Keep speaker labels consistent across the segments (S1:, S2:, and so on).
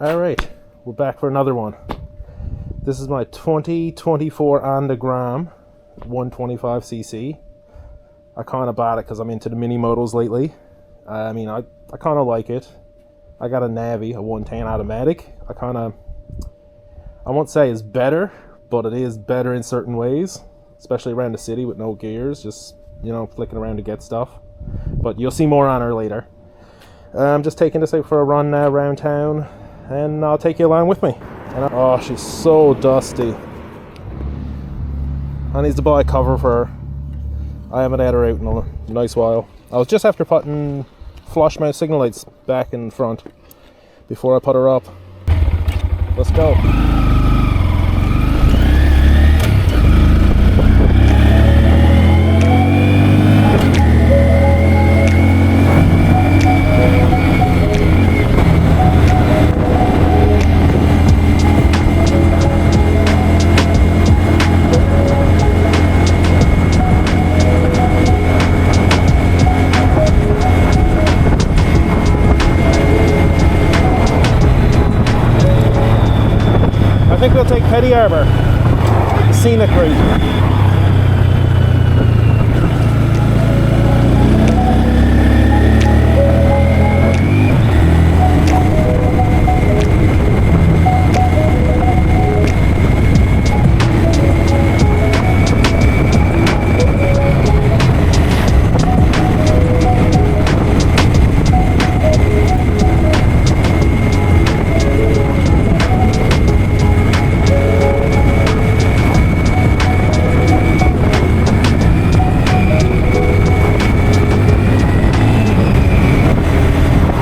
S1: Alright, we're back for another one. This is my 2024 on the Grom 125cc. I kind of bought it because I'm into the mini motos lately. I kind of like it. I got a Navi, a 110 automatic. I won't say it's better, but it is better in certain ways, especially around the city with no gears, just, flicking around to get stuff. But you'll see more on her later. I'm just taking this out for a run now around town, and I'll take you along with me. Oh, she's so dusty. I need to buy a cover for her. I haven't had her out in a nice while. I was just after putting flush mount signal lights back in front before I put her up. Let's go. I think we'll take Petty Harbour, scenic route.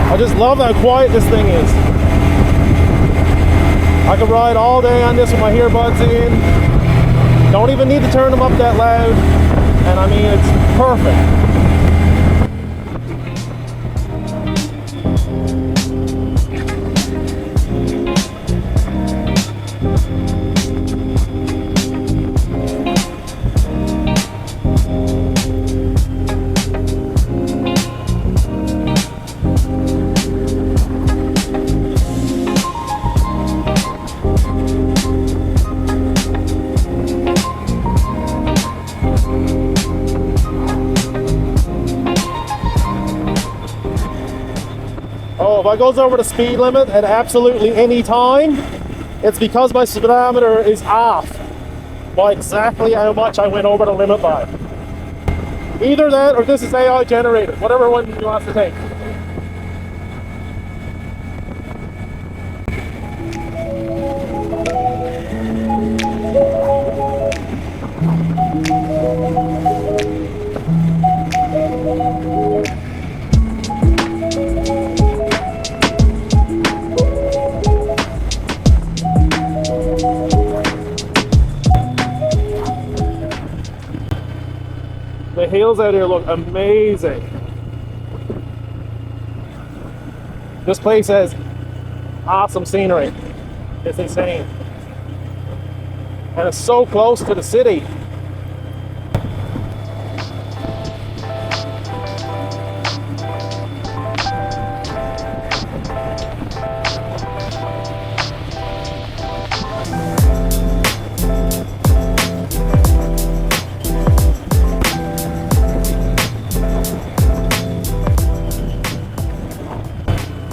S1: I just love how quiet this thing is. I could ride all day on this with my earbuds in. Don't even need to turn them up that loud. And it's perfect. Oh, if I goes over the speed limit at absolutely any time, it's because my speedometer is off by exactly how much I went over the limit by. Either that or this is AI generated, whatever one you want to take. The hills out here look amazing. This place has awesome scenery. It's insane. And it's so close to the city.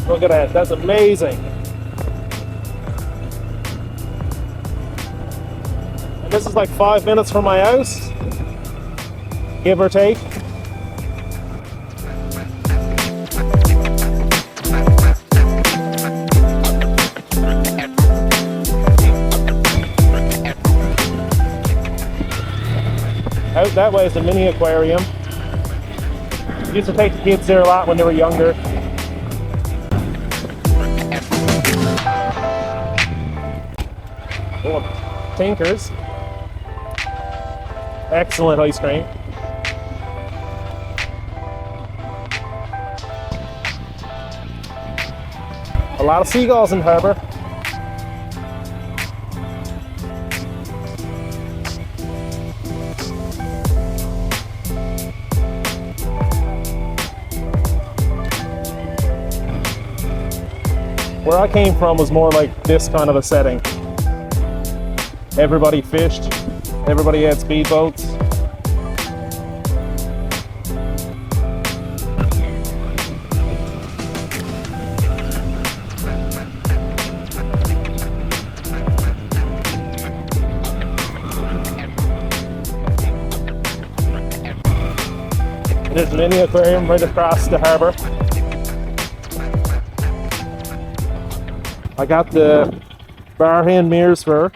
S1: Look at that, that's amazing. And this is like 5 minutes from my house, give or take. Out that way is the mini aquarium. Used to take the kids there a lot when they were younger. Oh, Tinkers. Excellent ice cream. A lot of seagulls in the harbour. Where I came from was more like this kind of a setting. Everybody fished, everybody had speedboats. There's a mini aquarium right across the harbour. I got the bar hand mirrors for her.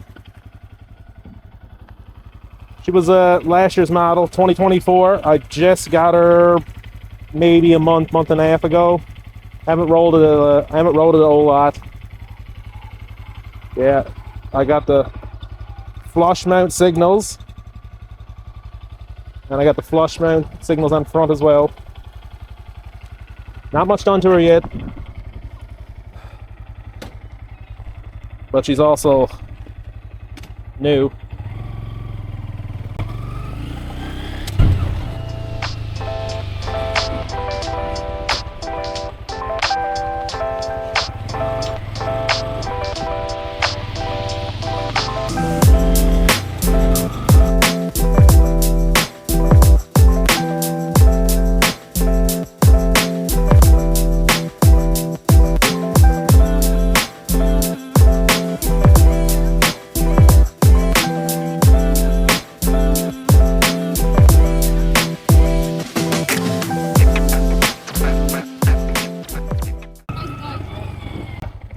S1: She was a last year's model, 2024. I just got her maybe a month and a half ago. Haven't rolled it a whole lot. Yeah, I got the flush mount signals. And I got the flush mount signals on front as well. Not much done to her yet. But she's also new.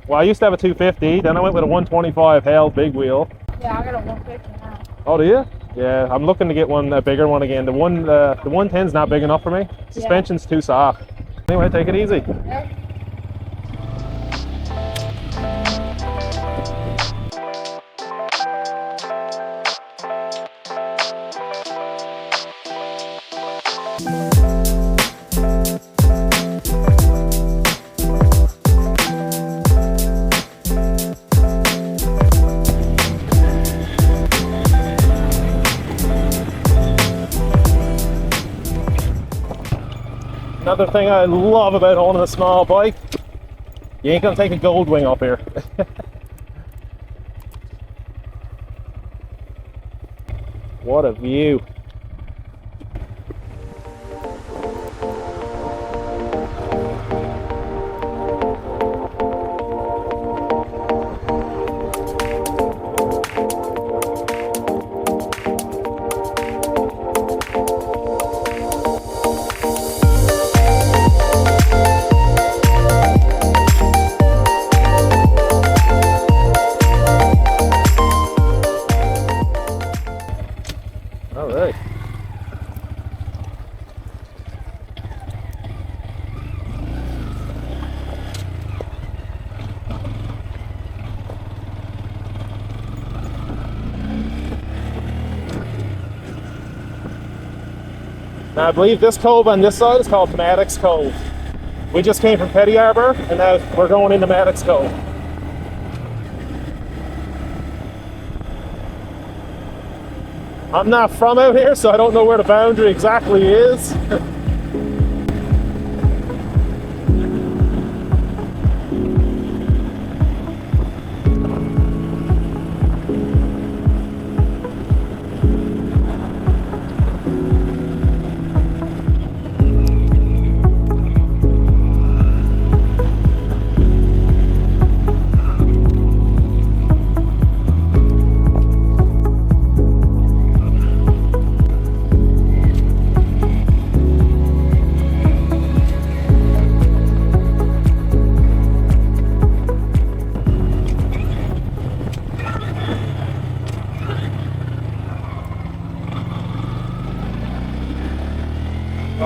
S1: Well, I used to have a 250, then I went with a 125 Hale big wheel.
S2: Yeah, I got a 150 now.
S1: Oh, do you? Yeah, I'm looking to get a bigger one again. The 110's not big enough for me. Suspension's too soft. Anyway, take it easy.
S2: Yeah.
S1: Another thing I love about owning a small bike, you ain't gonna take a gold wing up here. What a view. All right. Now I believe this cove on this side is called Maddox Cove. We just came from Petty Harbour and now we're going into Maddox Cove. I'm not from out here, so I don't know where the boundary exactly is.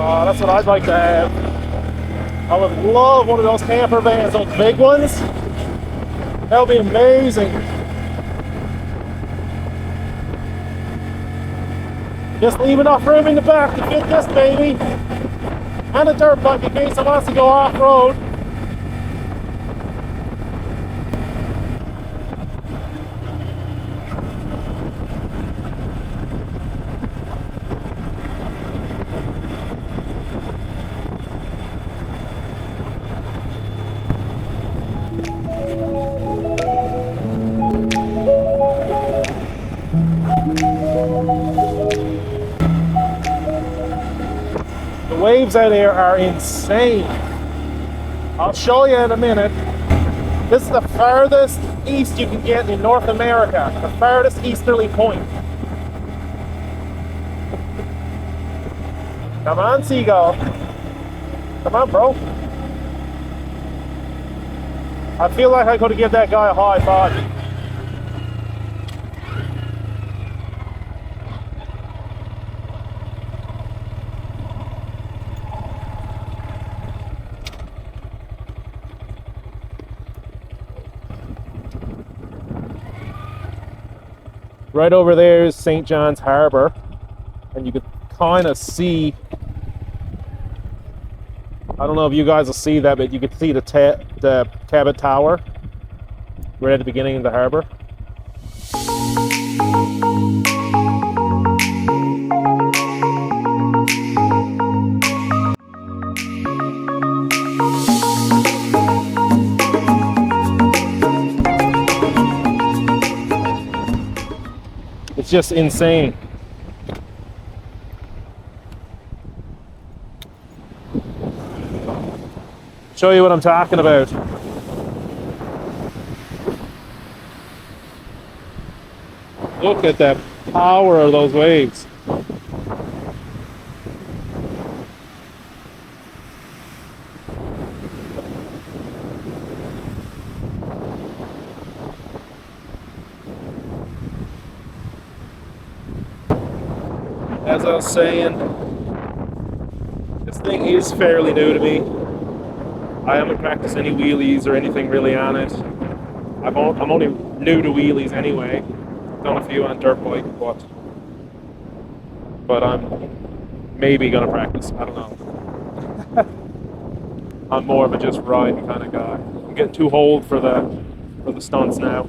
S1: Oh, that's what I'd like to have. I would love one of those camper vans, those big ones. That would be amazing. Just leave enough room in the back to fit this baby. And a dirt bike in case it wants to go off-road. waves out here are insane. I'll show you in a minute. This is the farthest east you can get in North America, the farthest easterly point. Come on, seagull. Come on, bro. I feel like I could have given that guy a high five. Right over there is St. John's Harbour, and you could kind of see, I don't know if you guys will see that, but you could see the Cabot Tower right at the beginning of the harbour. It's just insane. Show you what I'm talking about. Look at the power of those waves. As I was saying, this thing is fairly new to me. I haven't practiced any wheelies or anything really on it. I'm only new to wheelies anyway. I've done a few on dirt bike, but I'm maybe gonna practice. I don't know. I'm more of a just riding kind of guy. I'm getting too old for the stunts now.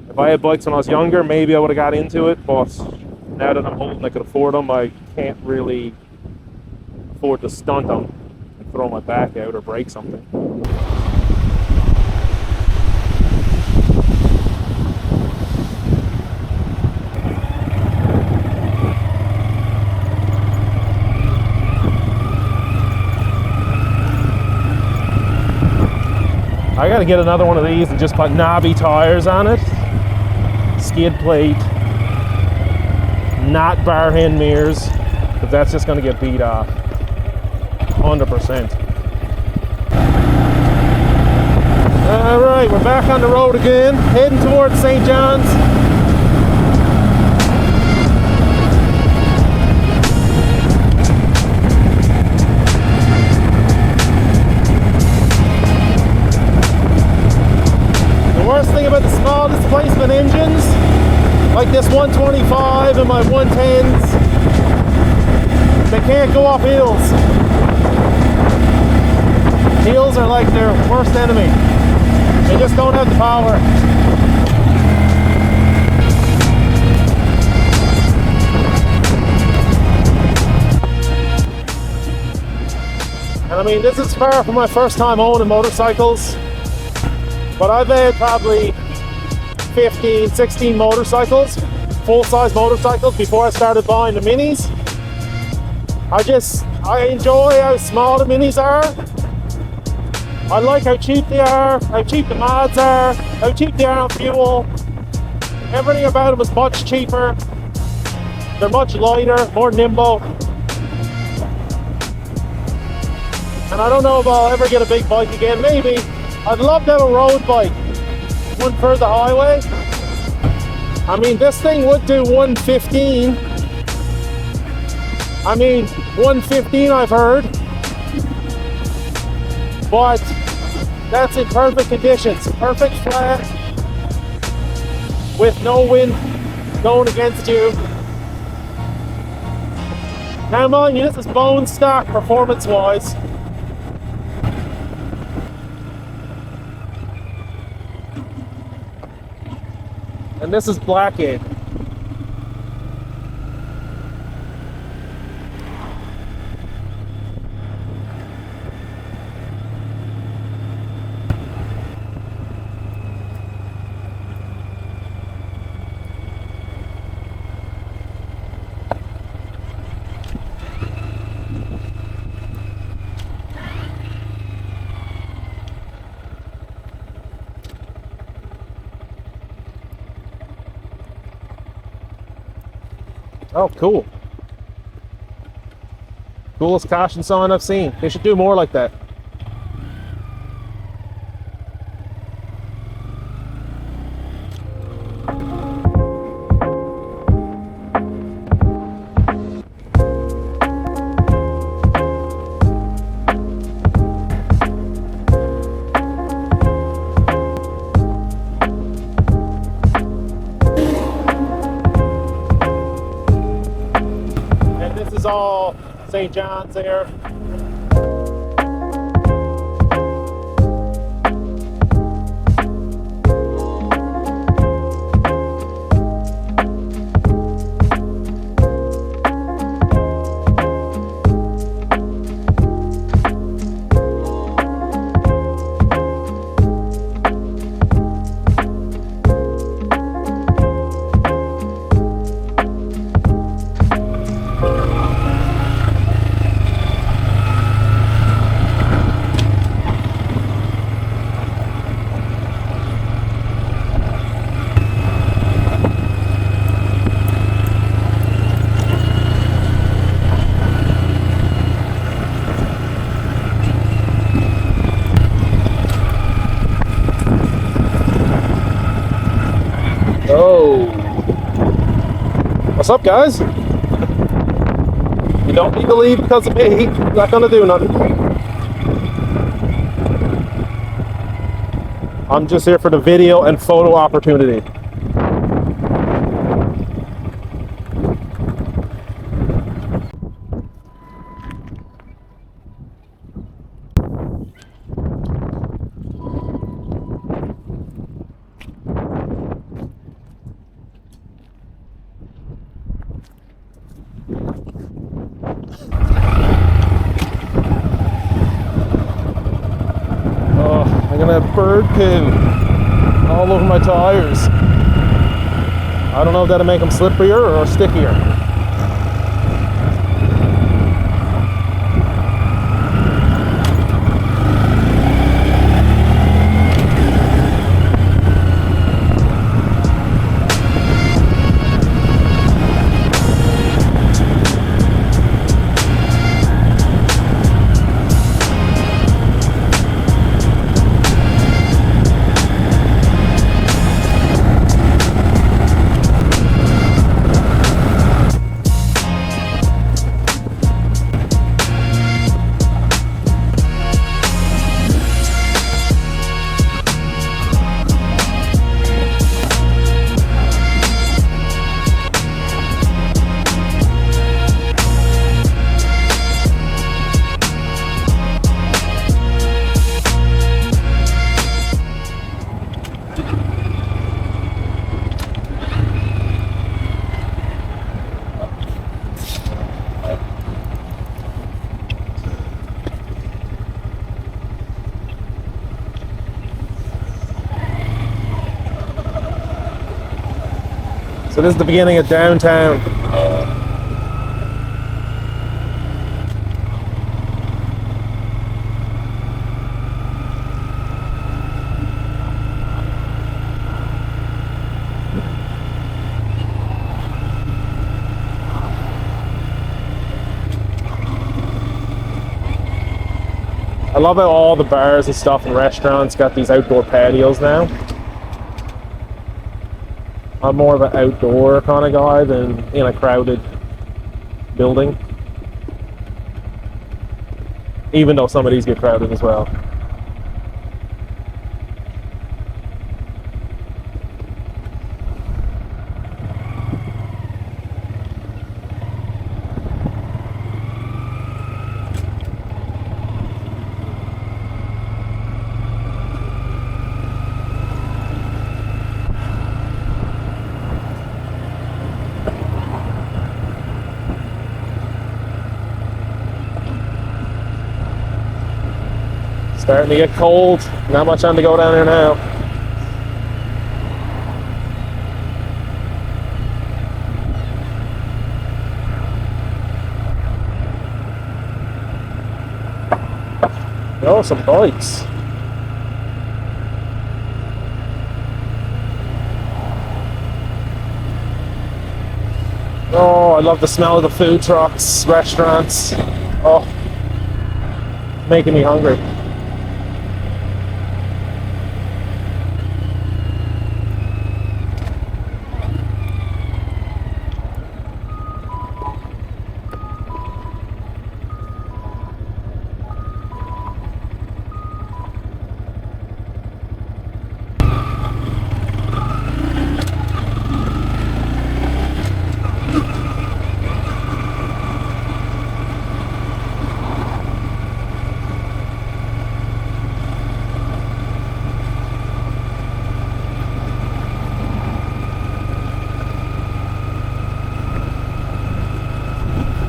S1: If I had bikes when I was younger, maybe I would have got into it, but now that I'm old and I can afford them, I can't really afford to stunt them and throw my back out or break something. I gotta get another one of these and just put knobby tires on it. Skid plate. Not bar hand mirrors, but that's just gonna get beat off. 100%. Alright, we're back on the road again, heading towards St. John's. The worst thing about the small displacement engines, like this 125 and my 110s, they can't go up hills. Hills are like their worst enemy. They just don't have the power. And I mean, this is far from my first time owning motorcycles, but I've had probably 15, 16 motorcycles, full-size motorcycles, before I started buying the minis. I enjoy how small the minis are. I like how cheap they are, how cheap the mods are, how cheap they are on fuel. Everything about them is much cheaper. They're much lighter, more nimble. And I don't know if I'll ever get a big bike again, maybe. I'd love to have a road bike, one for the highway. I mean, this thing would do 115. I mean, 115 I've heard. But that's in perfect conditions. Perfect flat, with no wind going against you. Now mind you, this is bone stock performance-wise. And this is Blackhead. Oh, cool. Coolest caution sign I've seen. They should do more like that. And this is all St. John's there. Oh, what's up, guys? You don't need to leave because of me. I'm not gonna do nothing. I'm just here for the video and photo opportunity. I'm gonna have bird poo all over my tires. I don't know if that'll make them slipperier or stickier. So this is the beginning of downtown. I love how all the bars and stuff and restaurants got these outdoor patios now. I'm more of an outdoor kind of guy than in a crowded building. Even though some of these get crowded as well. Starting to get cold. Not much time to go down there now. Oh, some bikes. Oh, I love the smell of the food trucks, restaurants. Oh, making me hungry.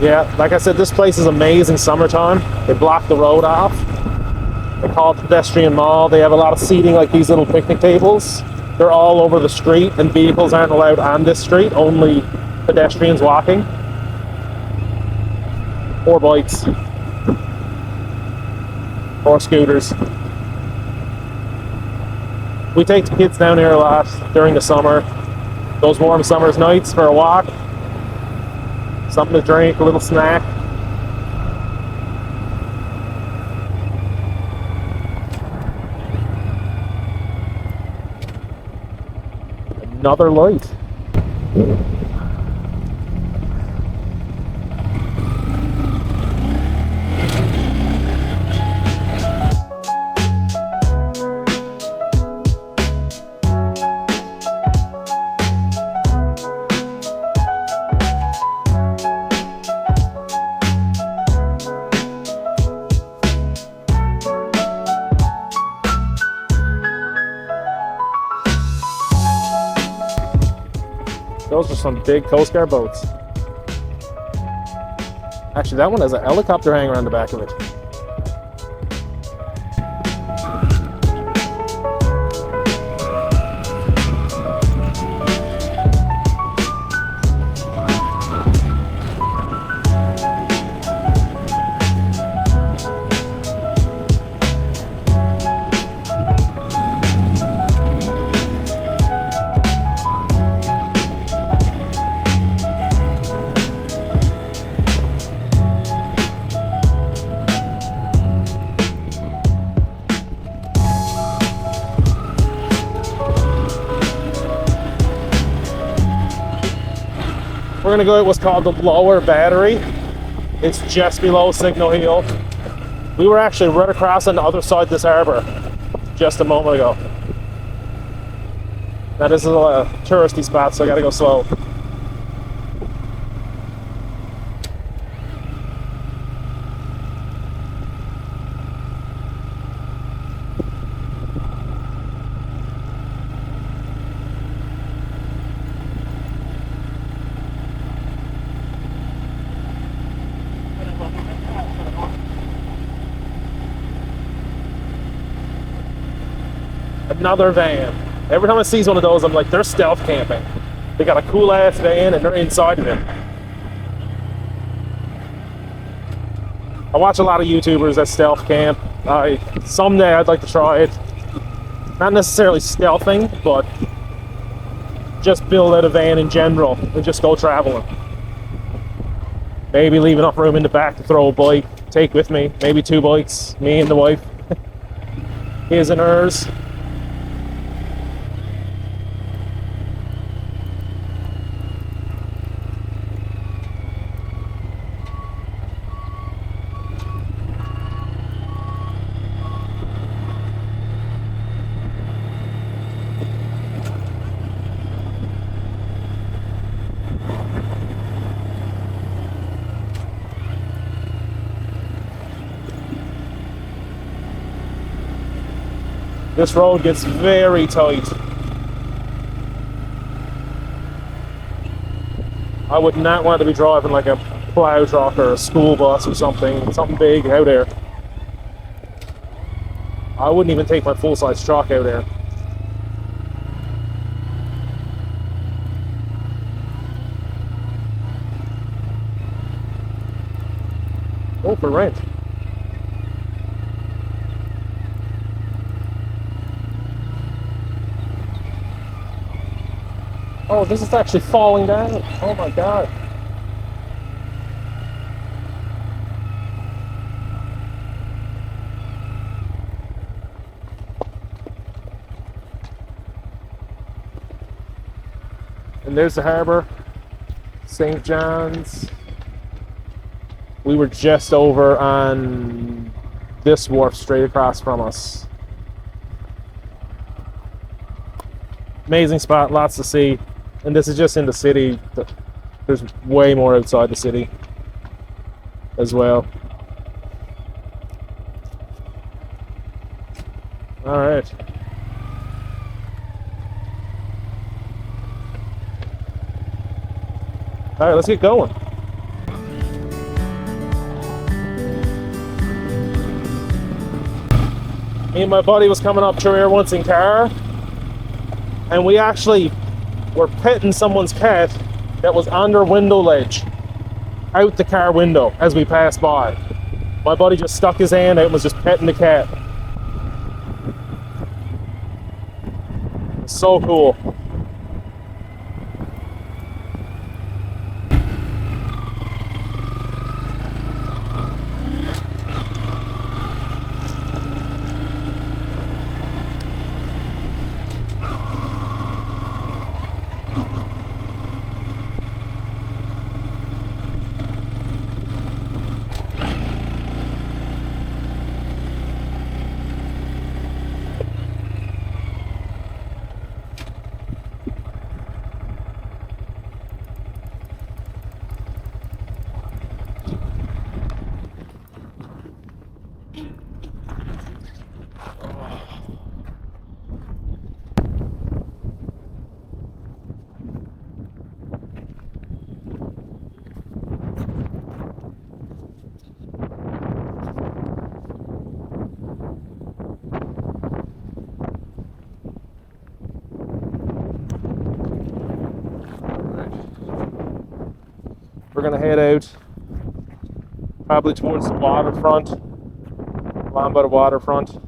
S1: Yeah, like I said, this place is amazing summertime. They block the road off. They call it the pedestrian mall. They have a lot of seating, like these little picnic tables. They're all over the street, and vehicles aren't allowed on this street, only pedestrians walking. Or bikes. Or scooters. We take the kids down here a lot during the summer. Those warm summer's nights for a walk. Something to drink, a little snack. Another light. Those are some big Coast Guard boats. Actually, that one has a helicopter hanging around the back of it. We're gonna go at what's called the lower battery. It's just below Signal Hill. We were actually right across on the other side of this harbour just a moment ago. Now this is a touristy spot, so I gotta go slow. Another van. Every time I see one of those, I'm like, they're stealth camping. They got a cool ass van and they're inside of it. I watch a lot of YouTubers that stealth camp. Someday I'd like to try it. Not necessarily stealthing, but just build out a van in general and just go traveling. Maybe leave enough room in the back to throw a bike, take with me, maybe 2 bikes, me and the wife. His and hers. This road gets very tight. I would not want to be driving like a plow truck or a school bus or something big out there. I wouldn't even take my full-size truck out there. Oh, for rent. Oh, this is actually falling down. Oh my god. And there's the harbour, St. John's. We were just over on this wharf straight across from us. Amazing spot, lots to see. And this is just in the city. There's way more outside the city as well. All right. All right, let's get going. Me and my buddy was coming up through here once in car, and we actually were petting someone's cat that was on their window ledge, out the car window as we passed by. My buddy just stuck his hand out and was just petting the cat. It's so cool. We're gonna head out probably towards the waterfront, along by the waterfront.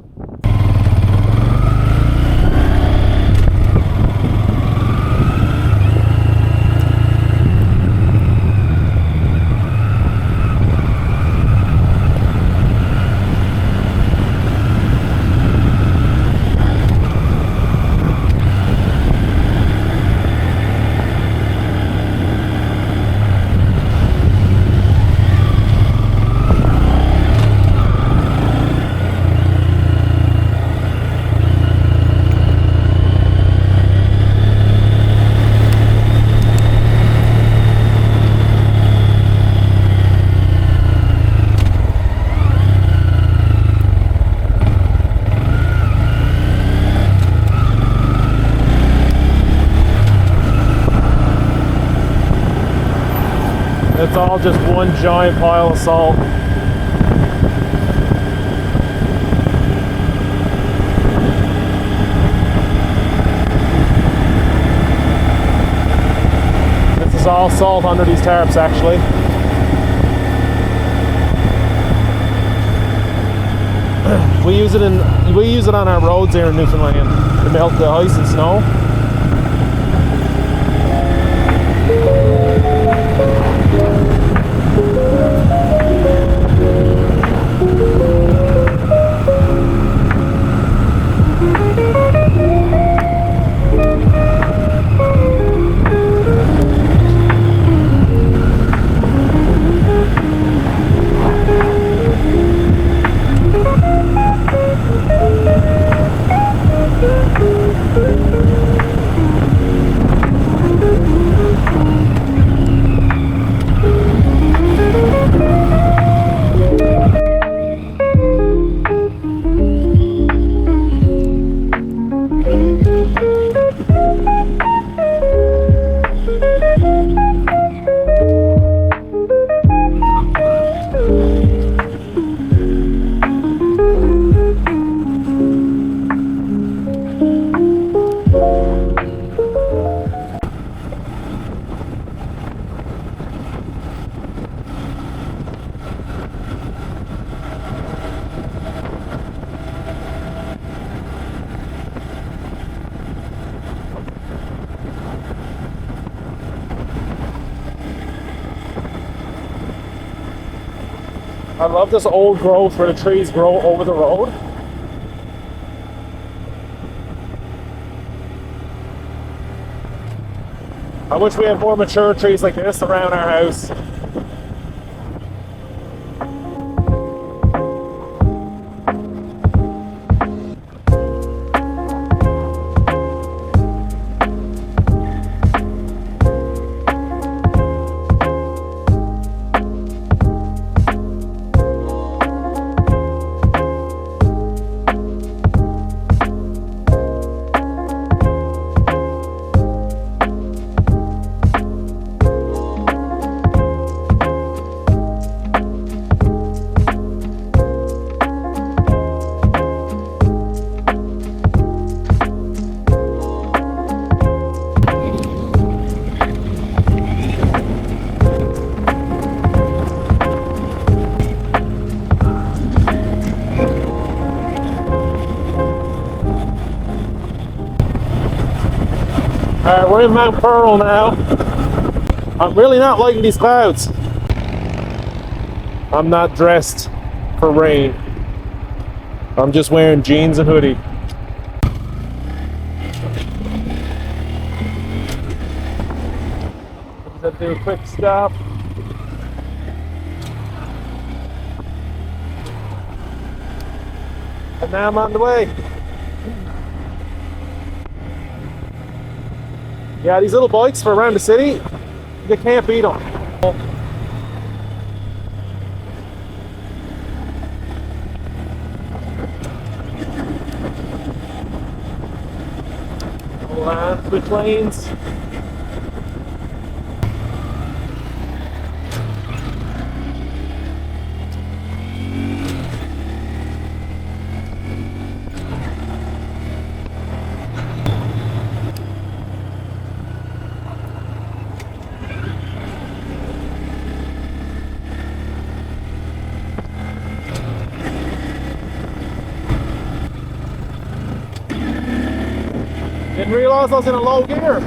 S1: It's all just one giant pile of salt. This is all salt under these tarps, actually. We use it on our roads here in Newfoundland to melt the ice and snow. I love this old growth where the trees grow over the road. I wish we had more mature trees like this around our house. Alright, we're in Mount Pearl now. I'm really not liking these clouds. I'm not dressed for rain. I'm just wearing jeans and hoodie. Let's do a quick stop. And now I'm on the way. Yeah, these little bikes for around the city, you can't beat them. Hold on, switch lanes. Didn't realize I was in a low gear.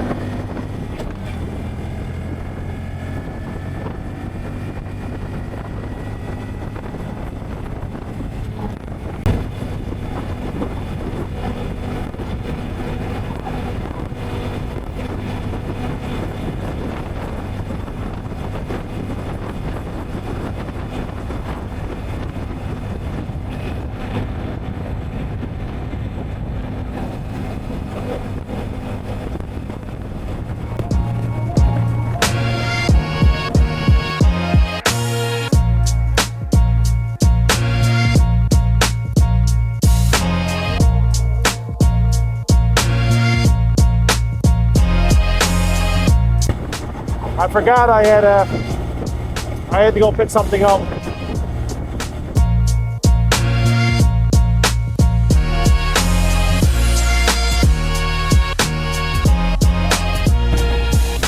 S1: I forgot I had to go pick something up.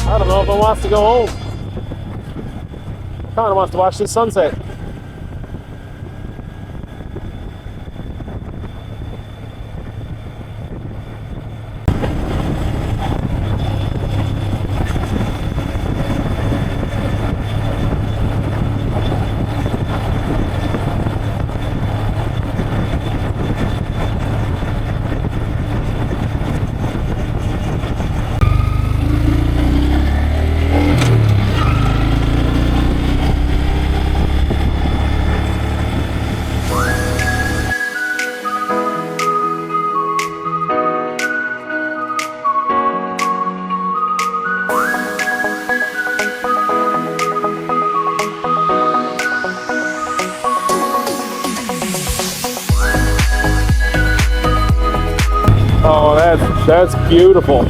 S1: I don't know if it wants to go home. Kind of wants to watch this sunset. Oh, that's beautiful.